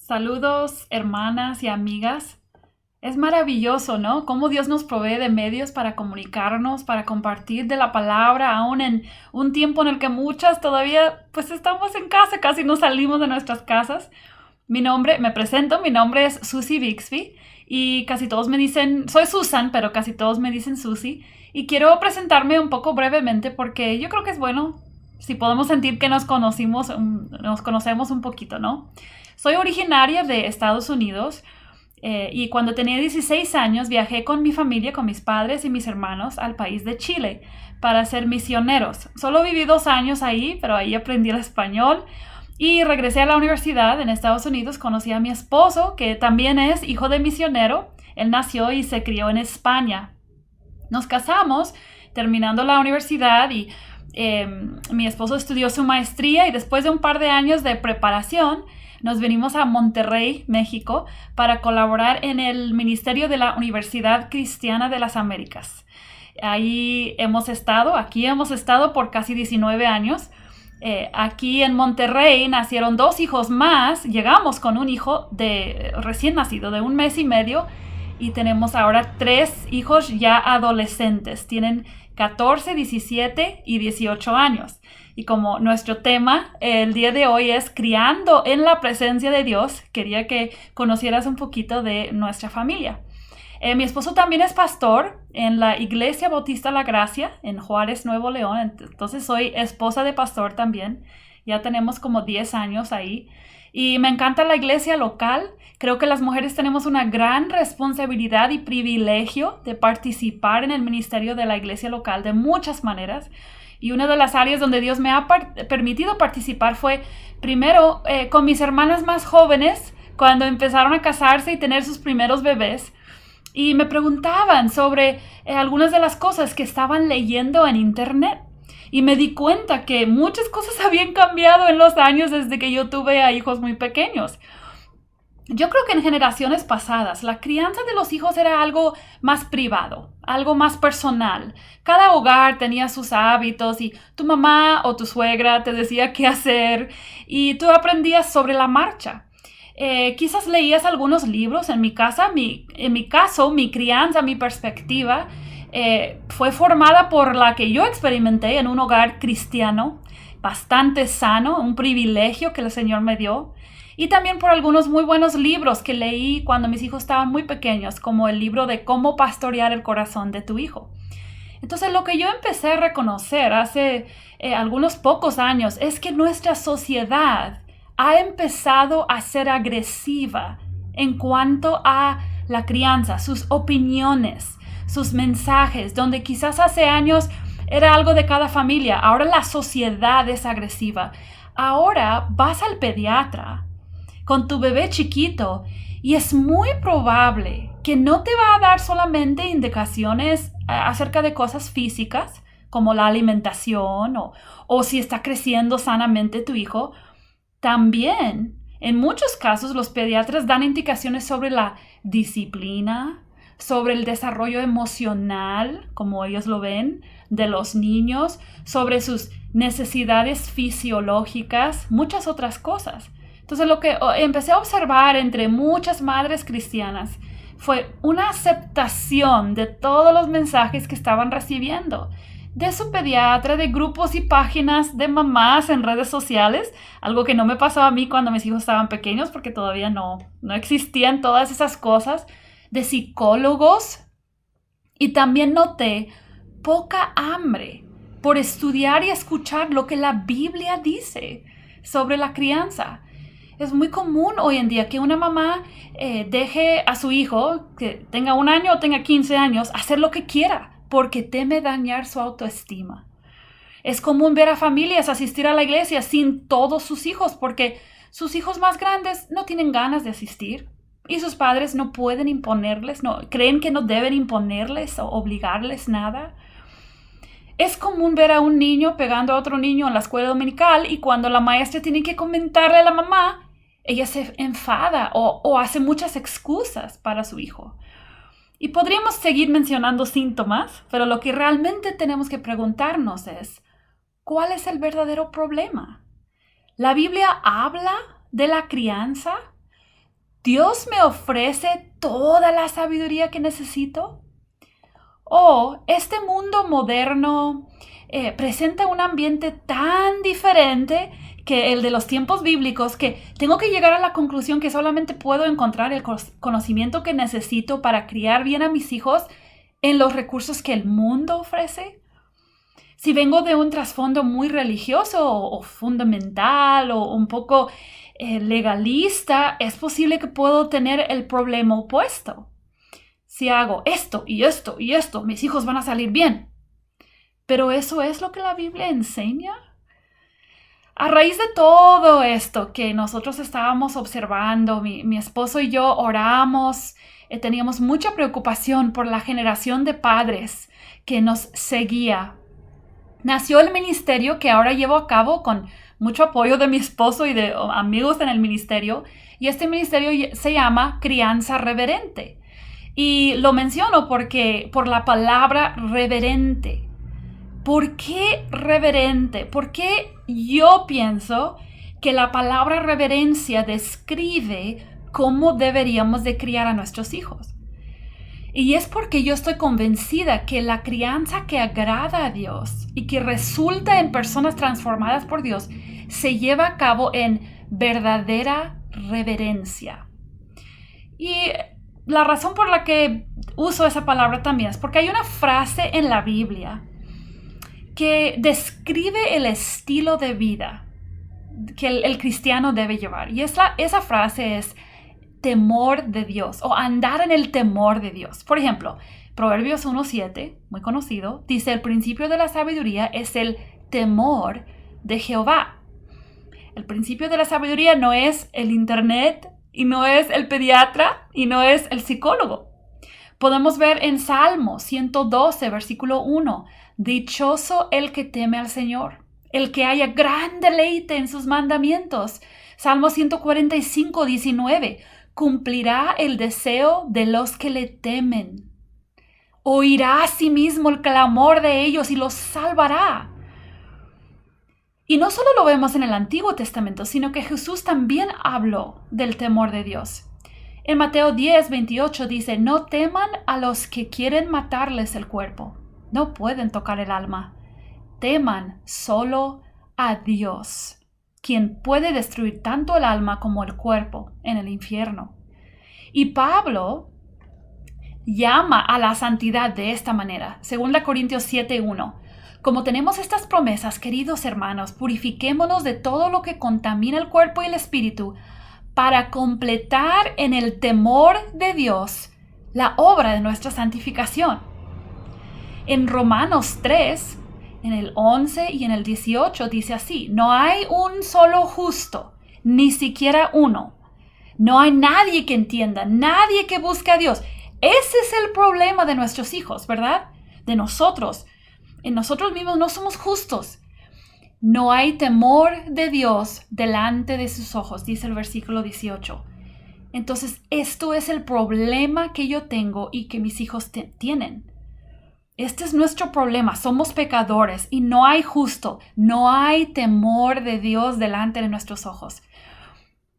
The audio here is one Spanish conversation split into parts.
Saludos, hermanas y amigas. Es maravilloso, ¿no? Cómo Dios nos provee de medios para comunicarnos, para compartir de la palabra, aún en un tiempo en el que muchas todavía pues estamos en casa, casi no salimos de nuestras casas. Me presento, mi nombre es Susie Bixby y casi todos me dicen, soy Susan, pero casi todos me dicen Susie. Y quiero presentarme un poco brevemente porque yo creo que es bueno si podemos sentir que nos conocemos un poquito, ¿no? Soy originaria de Estados Unidos y cuando tenía 16 años viajé con mi familia, con mis padres y mis hermanos al país de Chile para ser misioneros. Solo viví 2 años ahí, pero ahí aprendí el español y regresé a la universidad en Estados Unidos. Conocí a mi esposo, que también es hijo de misionero. Él nació y se crió en España. Nos casamos terminando la universidad y mi esposo estudió su maestría y después de un par de años de preparación nos venimos a Monterrey, México, para colaborar en el Ministerio de la Universidad Cristiana de las Américas. Aquí hemos estado por casi 19 años. Aquí en Monterrey nacieron 2 hijos más. Llegamos con un hijo recién nacido de 1 mes y medio y tenemos ahora 3 hijos ya adolescentes. Tienen 14, 17 y 18 años. Y como nuestro tema el día de hoy es criando en la presencia de Dios, quería que conocieras un poquito de nuestra familia. Mi esposo también es pastor en la Iglesia Bautista La Gracia en Juárez, Nuevo León. Entonces soy esposa de pastor también. Ya tenemos como 10 años ahí. Y me encanta la iglesia local. Creo que las mujeres tenemos una gran responsabilidad y privilegio de participar en el ministerio de la iglesia local de muchas maneras. Y una de las áreas donde Dios me ha permitido participar fue primero con mis hermanas más jóvenes cuando empezaron a casarse y tener sus primeros bebés. Y me preguntaban sobre algunas de las cosas que estaban leyendo en internet. Y me di cuenta que muchas cosas habían cambiado en los años desde que yo tuve a hijos muy pequeños. Yo creo que en generaciones pasadas la crianza de los hijos era algo más privado, algo más personal. Cada hogar tenía sus hábitos y tu mamá o tu suegra te decía qué hacer y tú aprendías sobre la marcha. Quizás leías algunos libros. En mi caso, mi crianza, mi perspectiva fue formada por la que yo experimenté en un hogar cristiano, bastante sano, un privilegio que el Señor me dio. Y también por algunos muy buenos libros que leí cuando mis hijos estaban muy pequeños, como el libro de Cómo pastorear el corazón de tu hijo. Entonces, lo que yo empecé a reconocer hace algunos pocos años es que nuestra sociedad ha empezado a ser agresiva en cuanto a la crianza, sus opiniones, sus mensajes, donde quizás hace años era algo de cada familia. Ahora la sociedad es agresiva. Ahora vas al pediatra con tu bebé chiquito y es muy probable que no te va a dar solamente indicaciones acerca de cosas físicas como la alimentación o si está creciendo sanamente tu hijo. También en muchos casos los pediatras dan indicaciones sobre la disciplina, sobre el desarrollo emocional, como ellos lo ven, de los niños, sobre sus necesidades fisiológicas, muchas otras cosas. Entonces lo que empecé a observar entre muchas madres cristianas fue una aceptación de todos los mensajes que estaban recibiendo de su pediatra, de grupos y páginas de mamás en redes sociales, algo que no me pasó a mí cuando mis hijos estaban pequeños porque todavía no existían todas esas cosas, de psicólogos. Y también noté poca hambre por estudiar y escuchar lo que la Biblia dice sobre la crianza. Es muy común hoy en día que una mamá deje a su hijo, que tenga 1 año o tenga 15 años, hacer lo que quiera porque teme dañar su autoestima. Es común ver a familias asistir a la iglesia sin todos sus hijos porque sus hijos más grandes no tienen ganas de asistir y sus padres no pueden imponerles, creen que no deben imponerles o obligarles nada. Es común ver a un niño pegando a otro niño en la escuela dominical y cuando la maestra tiene que comentarle a la mamá, ella se enfada o hace muchas excusas para su hijo. Y podríamos seguir mencionando síntomas, pero lo que realmente tenemos que preguntarnos es, ¿cuál es el verdadero problema? ¿La Biblia habla de la crianza? ¿Dios me ofrece toda la sabiduría que necesito? ¿O este mundo moderno presenta un ambiente tan diferente que el de los tiempos bíblicos que tengo que llegar a la conclusión que solamente puedo encontrar el conocimiento que necesito para criar bien a mis hijos en los recursos que el mundo ofrece? Si vengo de un trasfondo muy religioso o fundamental o un poco legalista, es posible que puedo tener el problema opuesto. Si hago esto y esto y esto, mis hijos van a salir bien. ¿Pero eso es lo que la Biblia enseña? A raíz de todo esto que nosotros estábamos observando, mi esposo y yo oramos, teníamos mucha preocupación por la generación de padres que nos seguía. Nació el ministerio que ahora llevo a cabo con mucho apoyo de mi esposo y de amigos en el ministerio, y este ministerio se llama Crianza Reverente. Y lo menciono por la palabra reverente. ¿Por qué reverente? Porque yo pienso que la palabra reverencia describe cómo deberíamos de criar a nuestros hijos. Y es porque yo estoy convencida que la crianza que agrada a Dios y que resulta en personas transformadas por Dios se lleva a cabo en verdadera reverencia. Y la razón por la que uso esa palabra también es porque hay una frase en la Biblia que describe el estilo de vida que el cristiano debe llevar. Y esa frase es temor de Dios o andar en el temor de Dios. Por ejemplo, Proverbios 1:7, muy conocido, dice: el principio de la sabiduría es el temor de Jehová. El principio de la sabiduría no es el internet y no es el pediatra y no es el psicólogo. Podemos ver en Salmo 112, versículo 1, dichoso el que teme al Señor, el que haya gran deleite en sus mandamientos. Salmo 145, 19, cumplirá el deseo de los que le temen. Oirá a sí mismo el clamor de ellos y los salvará. Y no solo lo vemos en el Antiguo Testamento, sino que Jesús también habló del temor de Dios. En Mateo 10, 28 dice: no teman a los que quieren matarles el cuerpo. No pueden tocar el alma. Teman solo a Dios, quien puede destruir tanto el alma como el cuerpo en el infierno. Y Pablo llama a la santidad de esta manera. 2 Corintios 7:1. Como tenemos estas promesas, queridos hermanos, purifiquémonos de todo lo que contamina el cuerpo y el espíritu, para completar en el temor de Dios la obra de nuestra santificación. En Romanos 3, en el 11 y en el 18 dice así: no hay un solo justo, ni siquiera uno. No hay nadie que entienda, nadie que busque a Dios. Ese es el problema de nuestros hijos, ¿verdad? De nosotros. En nosotros mismos no somos justos. No hay temor de Dios delante de sus ojos, dice el versículo 18. Entonces, esto es el problema que yo tengo y que mis hijos tienen. Este es nuestro problema. Somos pecadores y no hay justo. No hay temor de Dios delante de nuestros ojos.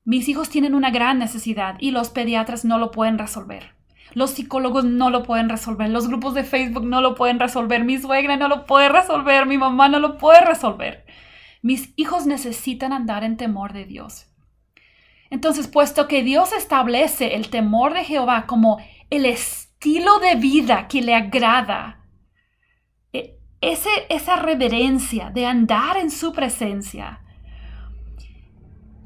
Mis hijos tienen una gran necesidad y los pediatras no lo pueden resolver. Los psicólogos no lo pueden resolver. Los grupos de Facebook no lo pueden resolver. Mi suegra no lo puede resolver. Mi mamá no lo puede resolver. Mis hijos necesitan andar en temor de Dios. Entonces, puesto que Dios establece el temor de Jehová como el estilo de vida que le agrada, esa reverencia de andar en su presencia,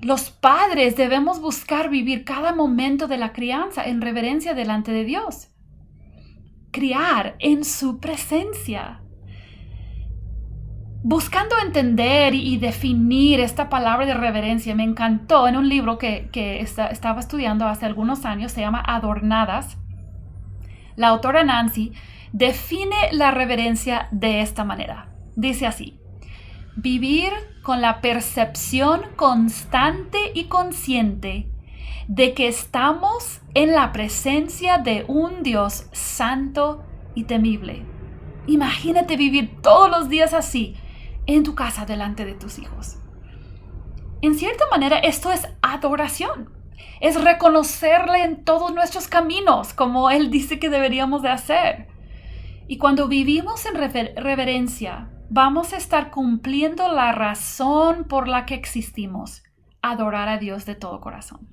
los padres debemos buscar vivir cada momento de la crianza en reverencia delante de Dios. Criar en su presencia. Buscando entender y definir esta palabra de reverencia, me encantó en un libro que estaba estudiando hace algunos años, se llama Adornadas. La autora Nancy define la reverencia de esta manera. Dice así: vivir con la percepción constante y consciente de que estamos en la presencia de un Dios santo y temible. Imagínate vivir todos los días así en tu casa delante de tus hijos. En cierta manera, esto es adoración. Es reconocerle en todos nuestros caminos, como Él dice que deberíamos de hacer. Y cuando vivimos en reverencia, vamos a estar cumpliendo la razón por la que existimos, adorar a Dios de todo corazón.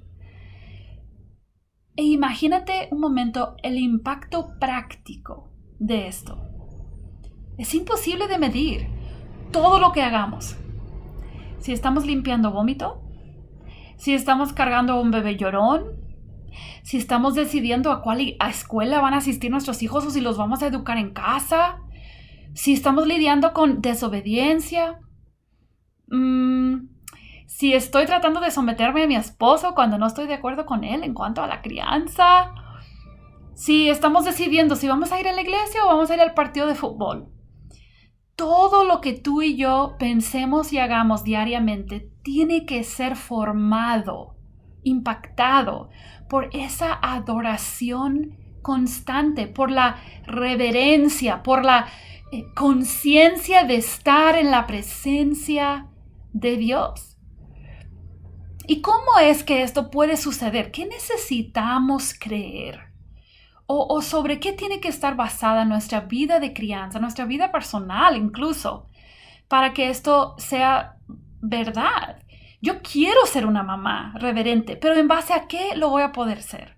E imagínate un momento el impacto práctico de esto. Es imposible de medir todo lo que hagamos. Si estamos limpiando vómito, si estamos cargando a un bebé llorón, si estamos decidiendo a cuál escuela van a asistir nuestros hijos o si los vamos a educar en casa, si estamos lidiando con desobediencia, si estoy tratando de someterme a mi esposo cuando no estoy de acuerdo con él en cuanto a la crianza, si estamos decidiendo si vamos a ir a la iglesia o vamos a ir al partido de fútbol. Todo lo que tú y yo pensemos y hagamos diariamente tiene que ser formado, impactado por esa adoración constante, por la reverencia, por la conciencia de estar en la presencia de Dios. ¿Y cómo es que esto puede suceder? ¿Qué necesitamos creer? O sobre qué tiene que estar basada nuestra vida de crianza, nuestra vida personal incluso, para que esto sea verdad. Yo quiero ser una mamá reverente, pero ¿en base a qué lo voy a poder ser?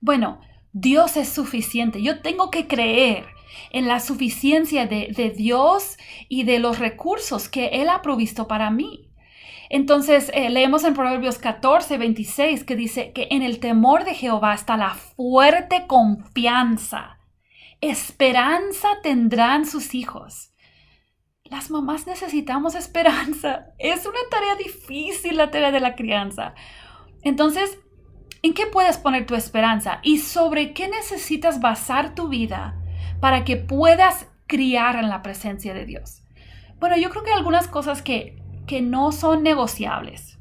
Bueno, Dios es suficiente. Yo tengo que creer en la suficiencia de Dios y de los recursos que Él ha provisto para mí. Entonces, leemos en Proverbios 14, 26, que dice que en el temor de Jehová está la fuerte confianza. Esperanza tendrán sus hijos. Las mamás necesitamos esperanza. Es una tarea difícil la tarea de la crianza. Entonces, ¿en qué puedes poner tu esperanza? ¿Y sobre qué necesitas basar tu vida para que puedas criar en la presencia de Dios? Bueno, yo creo que hay algunas cosas que no son negociables.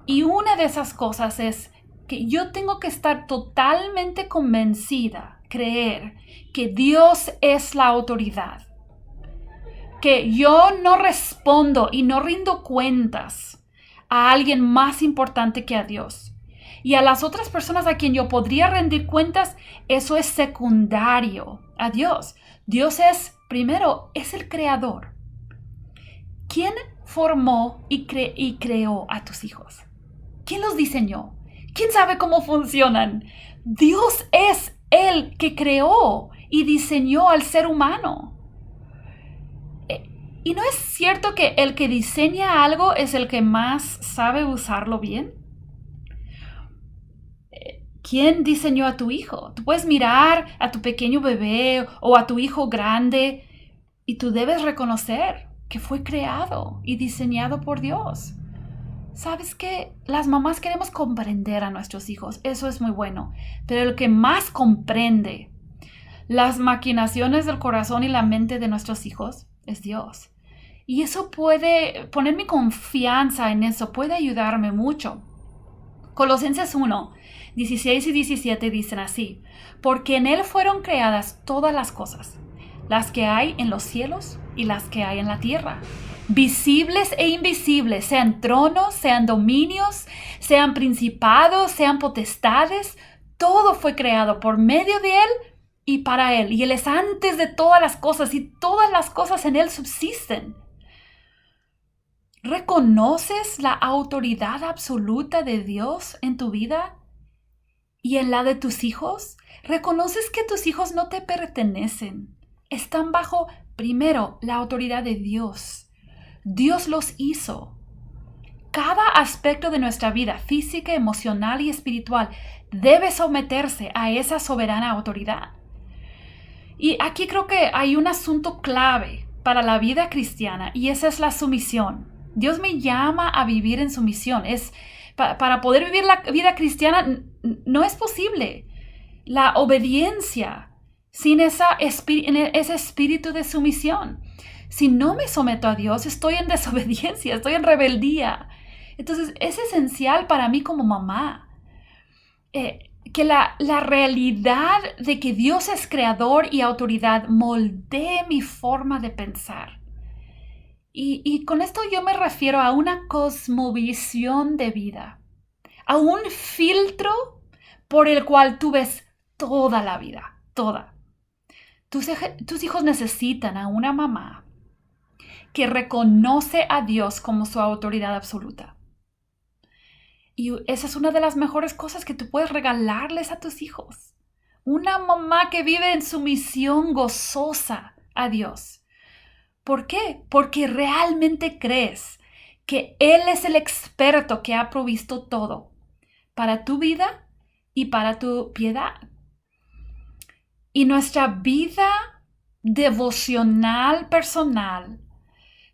Y una de esas cosas es que yo tengo que estar totalmente convencida, creer que Dios es la autoridad. Que yo no respondo y no rindo cuentas a alguien más importante que a Dios. Y a las otras personas a quien yo podría rendir cuentas, eso es secundario a Dios. Dios es, primero, es el creador. ¿Quién formó y creó a tus hijos? ¿Quién los diseñó? ¿Quién sabe cómo funcionan? Dios es el que creó y diseñó al ser humano. ¿Y no es cierto que el que diseña algo es el que más sabe usarlo bien? ¿Quién diseñó a tu hijo? Tú puedes mirar a tu pequeño bebé o a tu hijo grande y tú debes reconocer que fue creado y diseñado por Dios. ¿Sabes qué? Las mamás queremos comprender a nuestros hijos. Eso es muy bueno. Pero el que más comprende las maquinaciones del corazón y la mente de nuestros hijos es Dios. Y eso puede poner mi confianza en eso, puede ayudarme mucho. Colosenses 1, 16 y 17 dicen así: porque en Él fueron creadas todas las cosas, las que hay en los cielos y las que hay en la tierra, visibles e invisibles, sean tronos, sean dominios, sean principados, sean potestades. Todo fue creado por medio de Él y para Él. Y Él es antes de todas las cosas y todas las cosas en Él subsisten. ¿Reconoces la autoridad absoluta de Dios en tu vida y en la de tus hijos? ¿Reconoces que tus hijos no te pertenecen? Están bajo, primero, la autoridad de Dios. Dios los hizo. Cada aspecto de nuestra vida, física, emocional y espiritual, debe someterse a esa soberana autoridad. Y aquí creo que hay un asunto clave para la vida cristiana y esa es la sumisión. Dios me llama a vivir en sumisión. Para poder vivir la vida cristiana no es posible la obediencia sin ese espíritu de sumisión. Si no me someto a Dios, estoy en desobediencia, estoy en rebeldía. Entonces es esencial para mí como mamá que la realidad de que Dios es creador y autoridad moldee mi forma de pensar. Y con esto yo me refiero a una cosmovisión de vida, a un filtro por el cual tú ves toda la vida, toda. Tus hijos necesitan a una mamá que reconoce a Dios como su autoridad absoluta. Y esa es una de las mejores cosas que tú puedes regalarles a tus hijos. Una mamá que vive en sumisión gozosa a Dios. ¿Por qué? Porque realmente crees que Él es el experto que ha provisto todo para tu vida y para tu piedad. Y nuestra vida devocional personal,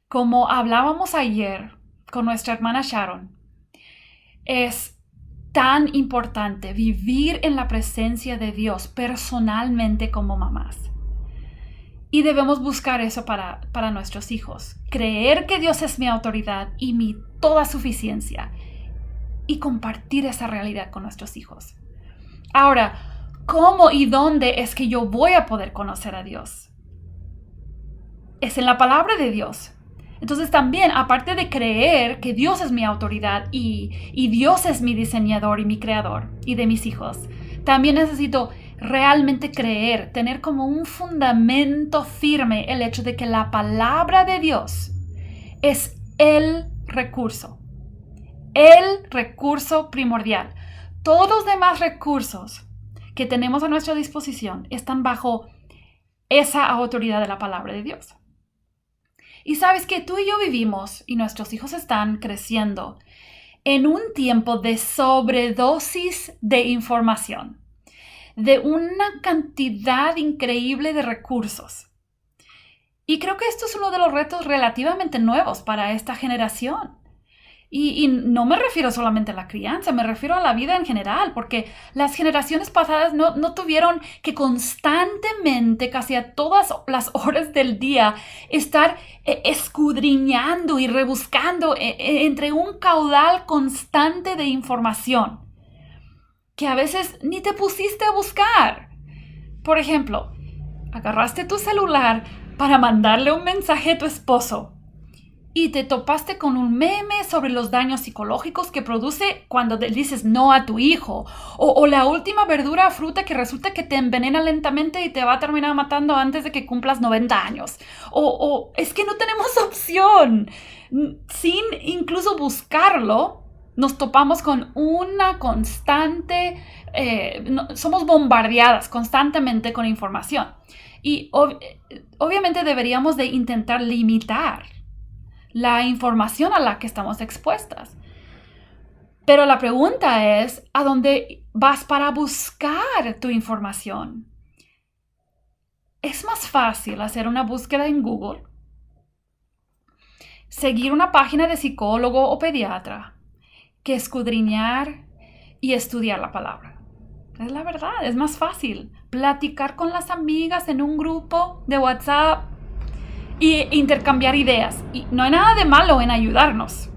como hablábamos ayer con nuestra hermana Sharon, es tan importante vivir en la presencia de Dios personalmente como mamás. Y debemos buscar eso para nuestros hijos. Creer que Dios es mi autoridad y mi toda suficiencia. Y compartir esa realidad con nuestros hijos. Ahora, ¿cómo y dónde es que yo voy a poder conocer a Dios? Es en la palabra de Dios. Entonces también, aparte de creer que Dios es mi autoridad y Dios es mi diseñador y mi creador y de mis hijos, también necesito realmente creer, tener como un fundamento firme el hecho de que la palabra de Dios es el recurso primordial. Todos los demás recursos que tenemos a nuestra disposición están bajo esa autoridad de la palabra de Dios. Y sabes que tú y yo vivimos, y nuestros hijos están creciendo, en un tiempo de sobredosis de información, de una cantidad increíble de recursos. Y creo que esto es uno de los retos relativamente nuevos para esta generación. Y no me refiero solamente a la crianza, me refiero a la vida en general, porque las generaciones pasadas no tuvieron que constantemente, casi a todas las horas del día, estar escudriñando y rebuscando entre un caudal constante de información que a veces ni te pusiste a buscar. Por ejemplo, agarraste tu celular para mandarle un mensaje a tu esposo y te topaste con un meme sobre los daños psicológicos que produce cuando le dices no a tu hijo, o la última verdura o fruta que resulta que te envenena lentamente y te va a terminar matando antes de que cumplas 90 años. O es que no tenemos opción. Sin incluso buscarlo, nos topamos con una constante, somos bombardeadas constantemente con información. Y obviamente deberíamos de intentar limitar la información a la que estamos expuestas. Pero la pregunta es, ¿a dónde vas para buscar tu información? Es más fácil hacer una búsqueda en Google, seguir una página de psicólogo o pediatra, que escudriñar y estudiar la palabra. Es la verdad, es más fácil platicar con las amigas en un grupo de WhatsApp y intercambiar ideas. Y no hay nada de malo en ayudarnos.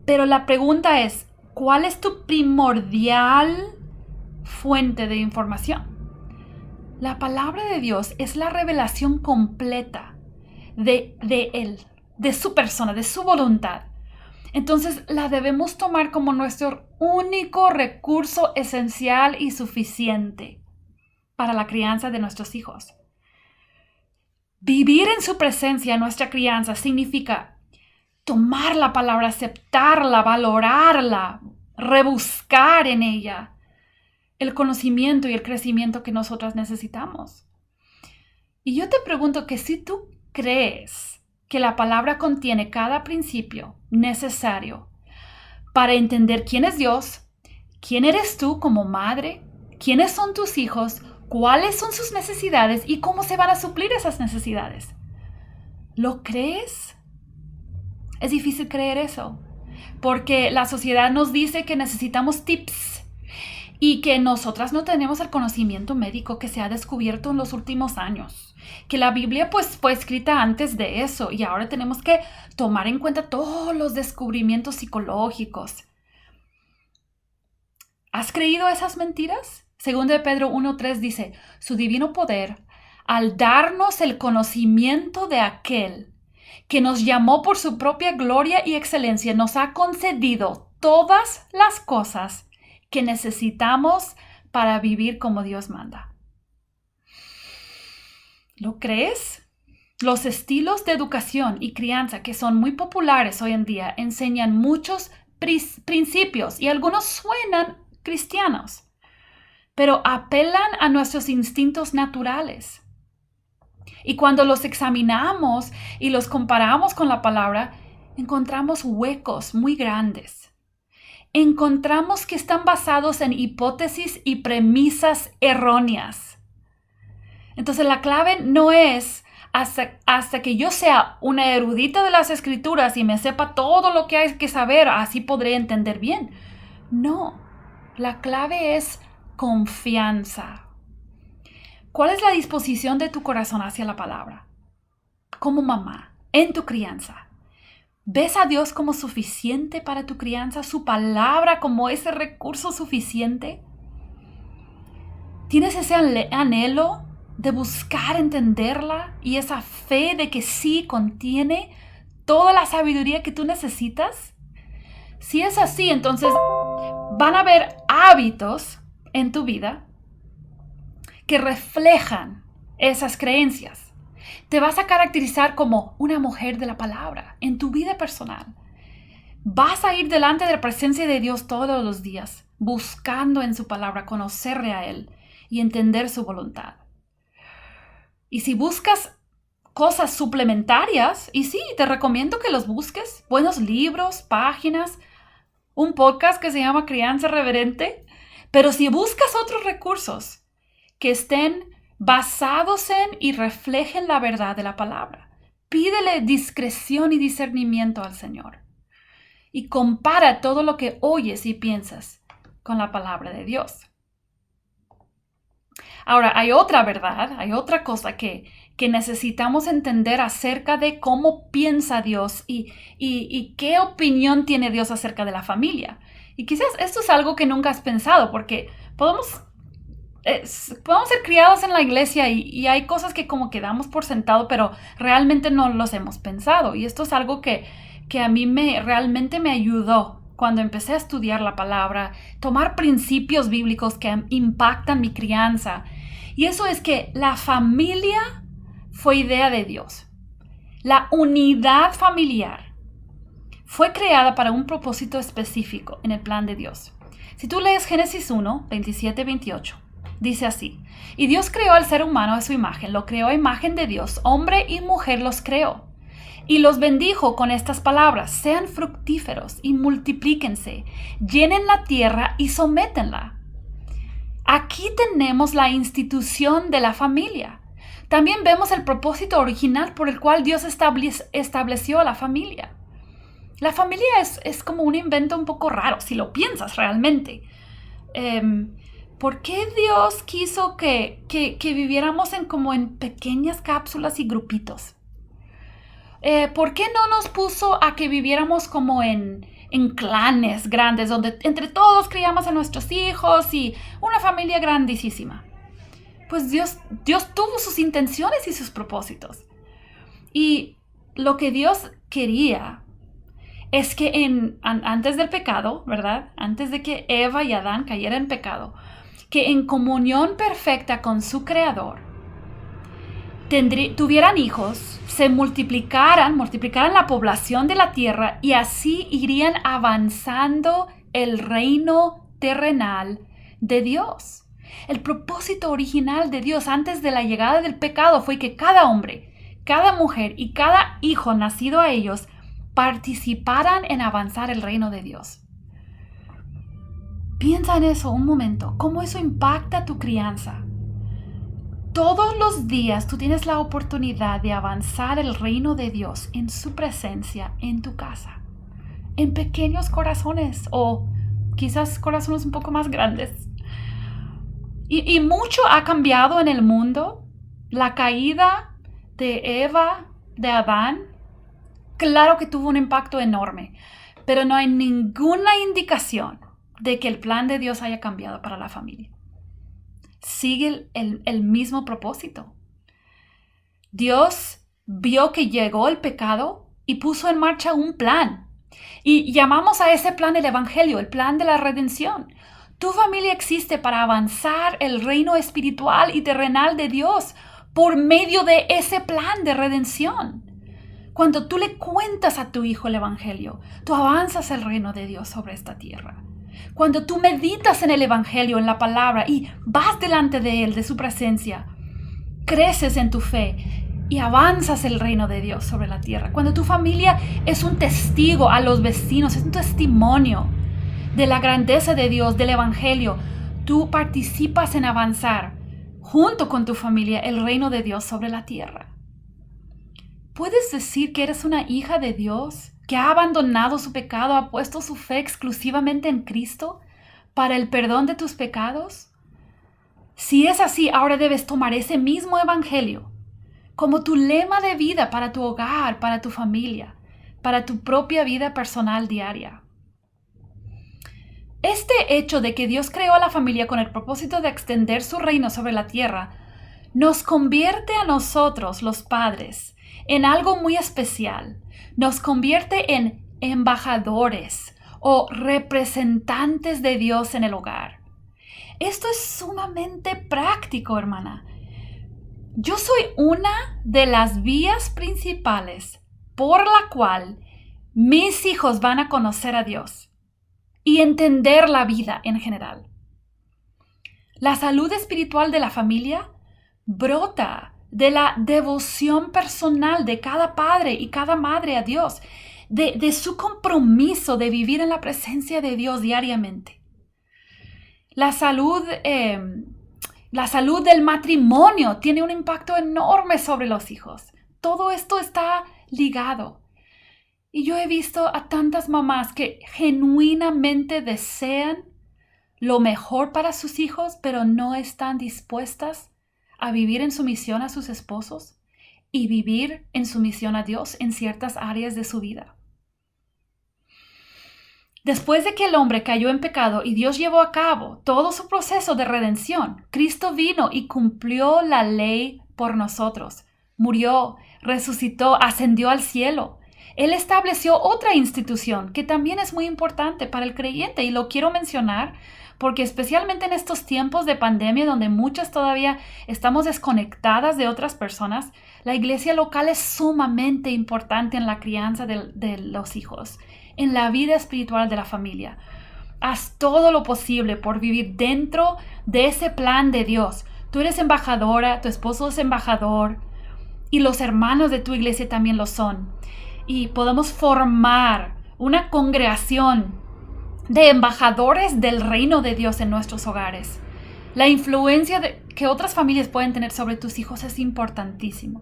Pero la pregunta es, ¿cuál es tu primordial fuente de información? La palabra de Dios es la revelación completa de Él, de su persona, de su voluntad. Entonces la debemos tomar como nuestro único recurso esencial y suficiente para la crianza de nuestros hijos. Vivir en su presencia en nuestra crianza significa tomar la palabra, aceptarla, valorarla, rebuscar en ella el conocimiento y el crecimiento que nosotras necesitamos. Y yo te pregunto que si tú crees que la palabra contiene cada principio necesario para entender quién es Dios, quién eres tú como madre, quiénes son tus hijos, cuáles son sus necesidades y cómo se van a suplir esas necesidades. ¿Lo crees? Es difícil creer eso, porque la sociedad nos dice que necesitamos tips y que nosotras no tenemos el conocimiento médico que se ha descubierto en los últimos años, que la Biblia pues fue escrita antes de eso y ahora tenemos que tomar en cuenta todos los descubrimientos psicológicos. ¿Has creído esas mentiras? Segundo de Pedro 1:3 dice, su divino poder, al darnos el conocimiento de aquel que nos llamó por su propia gloria y excelencia, nos ha concedido todas las cosas que necesitamos para vivir como Dios manda. ¿Lo crees? Los estilos de educación y crianza que son muy populares hoy en día enseñan muchos principios y algunos suenan cristianos, pero apelan a nuestros instintos naturales. Y cuando los examinamos y los comparamos con la palabra, encontramos huecos muy grandes. Encontramos que están basados en hipótesis y premisas erróneas. Entonces la clave no es hasta que yo sea una erudita de las escrituras y me sepa todo lo que hay que saber, así podré entender bien. No, la clave es confianza. ¿Cuál es la disposición de tu corazón hacia la palabra? Como mamá, en tu crianza. ¿Ves a Dios como suficiente para tu crianza? ¿Su palabra como ese recurso suficiente? ¿Tienes ese anhelo de buscar entenderla y esa fe de que sí contiene toda la sabiduría que tú necesitas? Si es así, entonces van a haber hábitos en tu vida que reflejan esas creencias. Te vas a caracterizar como una mujer de la palabra en tu vida personal. Vas a ir delante de la presencia de Dios todos los días, buscando en su palabra conocerle a Él y entender su voluntad. Y si buscas cosas suplementarias, y sí, te recomiendo que los busques, buenos libros, páginas, un podcast que se llama Crianza Reverente, pero si buscas otros recursos que estén basados en y reflejen la verdad de la palabra, pídele discreción y discernimiento al Señor. Y compara todo lo que oyes y piensas con la palabra de Dios. Ahora, hay otra verdad, hay otra cosa que necesitamos entender acerca de cómo piensa Dios y qué opinión tiene Dios acerca de la familia. Y quizás esto es algo que nunca has pensado, porque podemos ser criados en la iglesia y hay cosas que como que damos por sentado, pero realmente no los hemos pensado. Y esto es algo que a mí realmente me ayudó cuando empecé a estudiar la palabra, tomar principios bíblicos que impactan mi crianza. Y eso es que la familia fue idea de Dios. La unidad familiar fue creada para un propósito específico en el plan de Dios. Si tú lees Génesis 1, 27, 28, dice así: y Dios creó al ser humano a su imagen, lo creó a imagen de Dios, hombre y mujer los creó. Y los bendijo con estas palabras: sean fructíferos y multiplíquense, llenen la tierra y sométenla. Aquí tenemos la institución de la familia. También vemos el propósito original por el cual Dios estableció a la familia. La familia es como un invento un poco raro, si lo piensas realmente. ¿Por qué Dios quiso que viviéramos como en pequeñas cápsulas y grupitos? ¿Por qué no nos puso a que viviéramos como en clanes grandes, donde entre todos criamos a nuestros hijos y una familia grandísima? Pues Dios tuvo sus intenciones y sus propósitos. Y lo que Dios quería es que antes del pecado, ¿verdad? Antes de que Eva y Adán cayeran en pecado, que en comunión perfecta con su Creador, tuvieran hijos, se multiplicaran la población de la tierra y así irían avanzando el reino terrenal de Dios. El propósito original de Dios antes de la llegada del pecado fue que cada hombre, cada mujer y cada hijo nacido a ellos participaran en avanzar el reino de Dios. Piensa en eso un momento, cómo eso impacta tu crianza. Todos los días tú tienes la oportunidad de avanzar el reino de Dios en su presencia en tu casa, en pequeños corazones o quizás corazones un poco más grandes. Y mucho ha cambiado en el mundo. La caída de Eva, de Adán, claro que tuvo un impacto enorme, pero no hay ninguna indicación de que el plan de Dios haya cambiado para la familia. Sigue el mismo propósito. Dios vio que llegó el pecado y puso en marcha un plan Y llamamos a ese plan el Evangelio, el plan de la redención. Tu familia existe para avanzar el reino espiritual y terrenal de Dios por medio de ese plan de redención. Cuando tú le cuentas a tu hijo el Evangelio, tú avanzas el reino de Dios sobre esta tierra. Cuando tú meditas en el Evangelio, en la palabra, y vas delante de Él, de su presencia, creces en tu fe y avanzas el reino de Dios sobre la tierra. Cuando tu familia es un testigo a los vecinos, es un testimonio de la grandeza de Dios, del Evangelio, tú participas en avanzar junto con tu familia el reino de Dios sobre la tierra. ¿Puedes decir que eres una hija de Dios, que ha abandonado su pecado, ha puesto su fe exclusivamente en Cristo para el perdón de tus pecados? Si es así, ahora debes tomar ese mismo evangelio como tu lema de vida para tu hogar, para tu familia, para tu propia vida personal diaria. Este hecho de que Dios creó a la familia con el propósito de extender su reino sobre la tierra nos convierte a nosotros, los padres, en algo muy especial. Nos convierte en embajadores o representantes de Dios en el hogar. Esto es sumamente práctico, hermana. Yo soy una de las vías principales por la cual mis hijos van a conocer a Dios y entender la vida en general. La salud espiritual de la familia brota de la devoción personal de cada padre y cada madre a Dios, de su compromiso de vivir en la presencia de Dios diariamente. La salud del matrimonio tiene un impacto enorme sobre los hijos. Todo esto está ligado. Y yo he visto a tantas mamás que genuinamente desean lo mejor para sus hijos, pero no están dispuestas a vivir en sumisión a sus esposos y vivir en sumisión a Dios en ciertas áreas de su vida. Después de que el hombre cayó en pecado y Dios llevó a cabo todo su proceso de redención, Cristo vino y cumplió la ley por nosotros. Murió, resucitó, ascendió al cielo. Él estableció otra institución que también es muy importante para el creyente y lo quiero mencionar porque especialmente en estos tiempos de pandemia donde muchas todavía estamos desconectadas de otras personas, la iglesia local es sumamente importante en la crianza de los hijos, en la vida espiritual de la familia. Haz todo lo posible por vivir dentro de ese plan de Dios. Tú eres embajadora, tu esposo es embajador y los hermanos de tu iglesia también lo son. Y podemos formar una congregación de embajadores del reino de Dios en nuestros hogares. La influencia que otras familias pueden tener sobre tus hijos es importantísimo.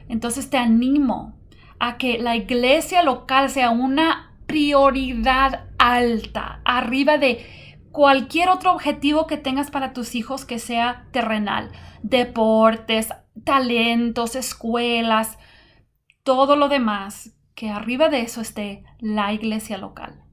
Entonces te animo a que la iglesia local sea una prioridad alta, arriba de cualquier otro objetivo que tengas para tus hijos que sea terrenal. Deportes, talentos, escuelas, todo lo demás, que arriba de eso esté la iglesia local.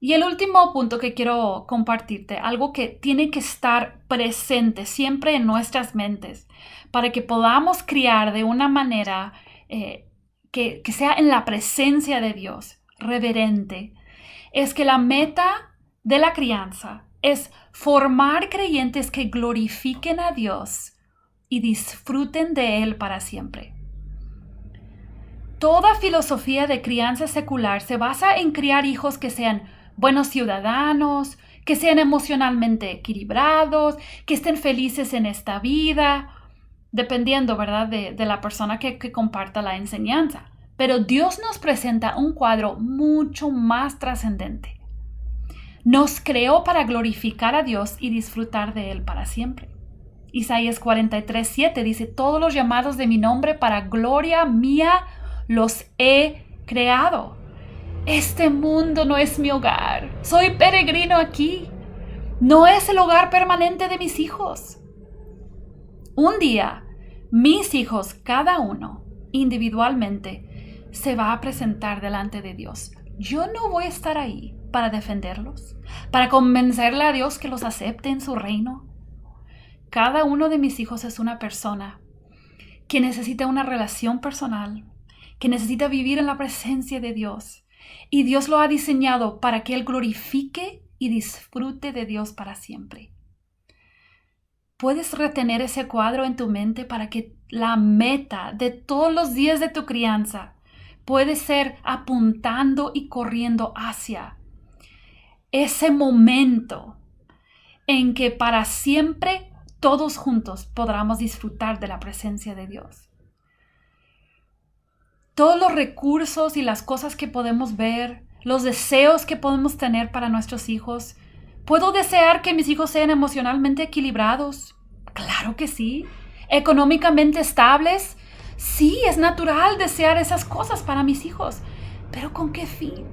Y el último punto que quiero compartirte, algo que tiene que estar presente siempre en nuestras mentes para que podamos criar de una manera que sea en la presencia de Dios, reverente, es que la meta de la crianza es formar creyentes que glorifiquen a Dios y disfruten de Él para siempre. Toda filosofía de crianza secular se basa en criar hijos que sean buenos ciudadanos, que sean emocionalmente equilibrados, que estén felices en esta vida, dependiendo, ¿verdad?, de la persona que comparta la enseñanza. Pero Dios nos presenta un cuadro mucho más trascendente. Nos creó para glorificar a Dios y disfrutar de Él para siempre. Isaías 43:7 dice, todos los llamados de mi nombre para gloria mía los he creado. Este mundo no es mi hogar. Soy peregrino aquí. No es el hogar permanente de mis hijos. Un día, mis hijos, cada uno, individualmente, se va a presentar delante de Dios. Yo no voy a estar ahí para defenderlos, para convencerle a Dios que los acepte en su reino. Cada uno de mis hijos es una persona que necesita una relación personal, que necesita vivir en la presencia de Dios, Y Dios lo ha diseñado para que Él glorifique y disfrute de Dios para siempre. Puedes retener ese cuadro en tu mente para que la meta de todos los días de tu crianza puede ser apuntando y corriendo hacia ese momento en que para siempre todos juntos podamos disfrutar de la presencia de Dios. Todos los recursos y las cosas que podemos ver, los deseos que podemos tener para nuestros hijos. ¿Puedo desear que mis hijos sean emocionalmente equilibrados? Claro que sí. ¿Económicamente estables? Sí, es natural desear esas cosas para mis hijos. ¿Pero con qué fin?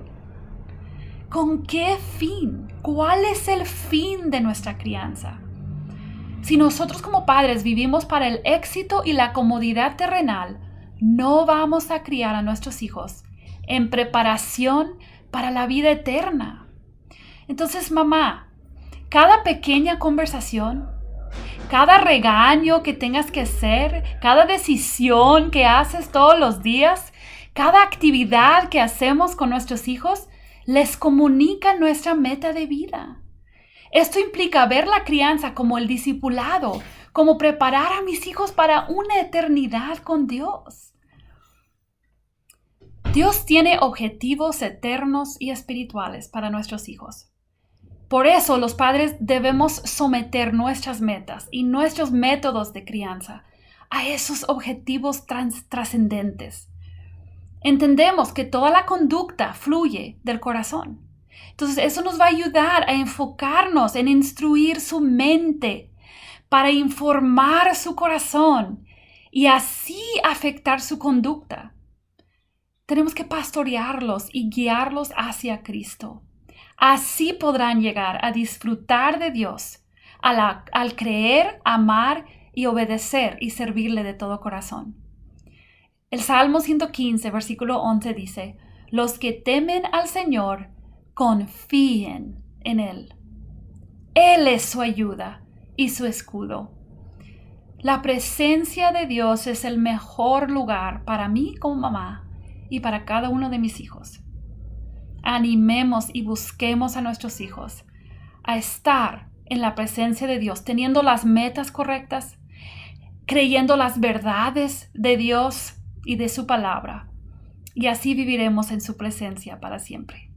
¿Con qué fin? ¿Cuál es el fin de nuestra crianza? Si nosotros como padres vivimos para el éxito y la comodidad terrenal, no vamos a criar a nuestros hijos en preparación para la vida eterna. Entonces, mamá, cada pequeña conversación, cada regaño que tengas que hacer, cada decisión que haces todos los días, cada actividad que hacemos con nuestros hijos, les comunica nuestra meta de vida. Esto implica ver la crianza como el discipulado, como preparar a mis hijos para una eternidad con Dios. Dios tiene objetivos eternos y espirituales para nuestros hijos. Por eso los padres debemos someter nuestras metas y nuestros métodos de crianza a esos objetivos trascendentes. Entendemos que toda la conducta fluye del corazón. Entonces eso nos va a ayudar a enfocarnos en instruir su mente para informar su corazón y así afectar su conducta. Tenemos que pastorearlos y guiarlos hacia Cristo. Así podrán llegar a disfrutar de Dios al creer, amar y obedecer y servirle de todo corazón. El Salmo 115, versículo 11 dice: los que temen al Señor confíen en Él. Él es su ayuda y su escudo. La presencia de Dios es el mejor lugar para mí como mamá y para cada uno de mis hijos. Animemos y busquemos a nuestros hijos a estar en la presencia de Dios, teniendo las metas correctas, creyendo las verdades de Dios y de su palabra, y así viviremos en su presencia para siempre.